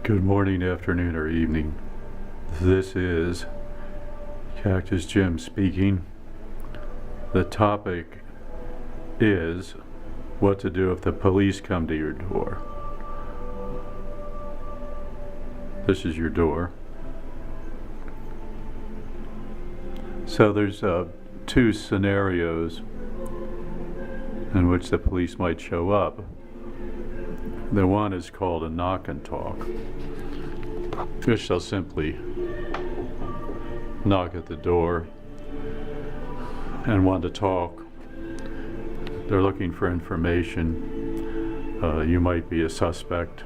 Good morning, afternoon, or evening. This is Cactus Jim speaking. The topic is what to do if the police come to your door. This is your door. So there's two scenarios in which the police might show up. The one is called a knock and talk, which they'll simply knock at the door and want to talk. They're looking for information. You might be a suspect.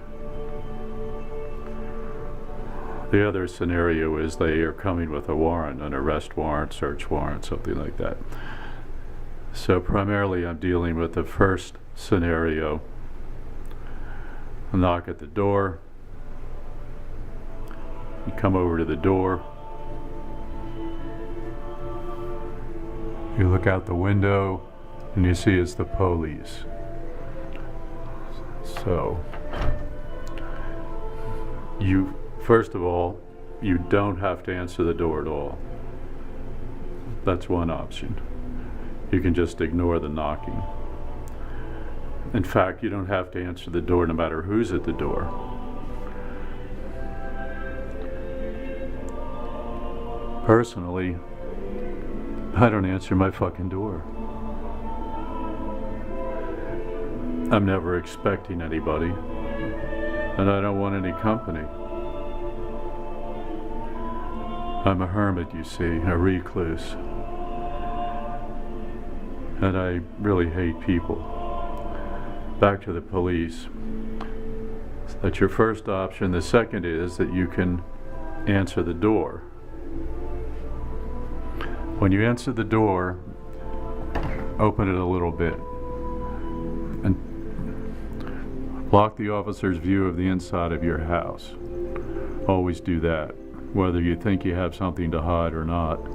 The other scenario is they are coming with a warrant, an arrest warrant, search warrant, something like that. So primarily I'm dealing with the first scenario. A knock at the door. You come over to the door. You look out the window and you see it's the police. So, first of all, you don't have to answer the door at all. That's one option. You can just ignore the knocking. In fact, you don't have to answer the door no matter who's at the door. Personally, I don't answer my fucking door. I'm never expecting anybody, and I don't want any company. I'm a hermit, you see, a recluse. And I really hate people. Back to the police. That's your first option. The second is that you can answer the door. When you answer the door, open it a little bit and block the officer's view of the inside of your house. Always do that, whether you think you have something to hide or not.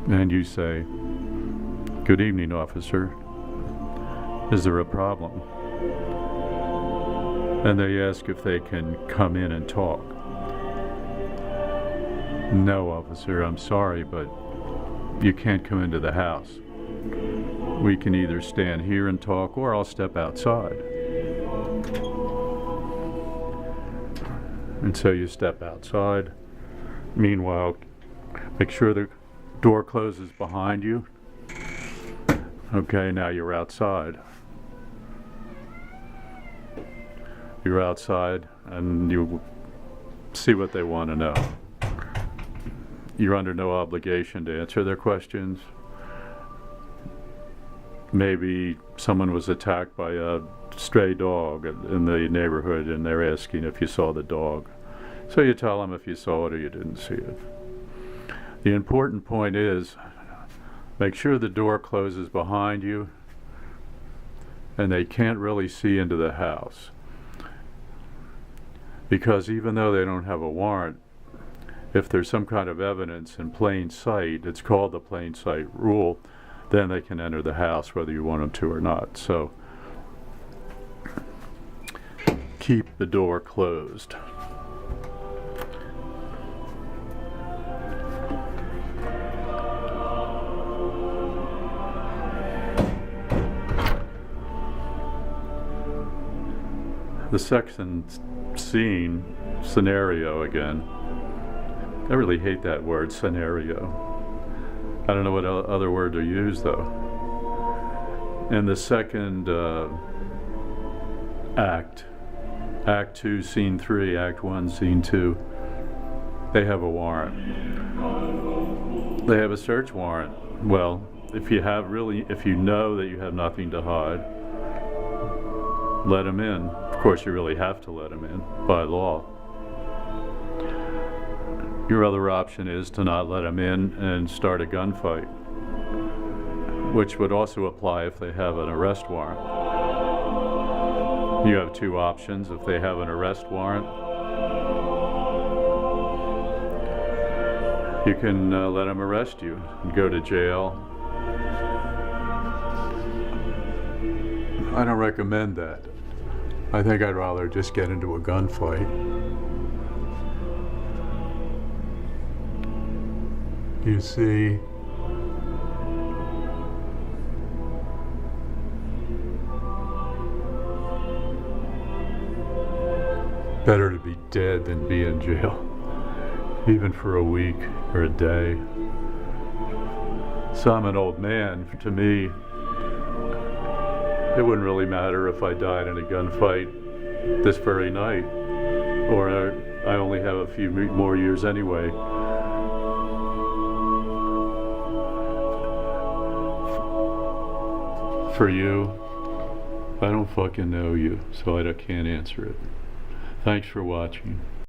And you say, "Good evening, officer. Is there a problem?" And they ask if they can come in and talk. "No, officer, I'm sorry, but you can't come into the house. We can either stand here and talk, or I'll step outside." And so you step outside. Meanwhile, make sure the door closes behind you. Okay, now you're outside. You're outside and you see what they want to know. You're under no obligation to answer their questions. Maybe someone was attacked by a stray dog in the neighborhood and they're asking if you saw the dog. So you tell them if you saw it or you didn't see it. The important point is, make sure the door closes behind you and they can't really see into the house. Because even though they don't have a warrant, if there's some kind of evidence in plain sight, it's called the plain sight rule, then they can enter the house whether you want them to or not. So keep the door closed. The second scenario again. I really hate that word, scenario. I don't know what other word to use though. In the second act 2, scene 3, act 1, scene 2, they have a warrant. They have a search warrant. Well, if you know that you have nothing to hide, let them in. Of course, you really have to let them in by law. Your other option is to not let them in and start a gunfight, which would also apply if they have an arrest warrant. You have two options. If they have an arrest warrant, you can let them arrest you and go to jail. I don't recommend that. I think I'd rather just get into a gunfight. You see, better to be dead than be in jail, even for a week or a day. So I'm an old man. To me, it wouldn't really matter if I died in a gunfight this very night, or I only have a few more years anyway. For you, I don't fucking know you, so I can't answer it. Thanks for watching.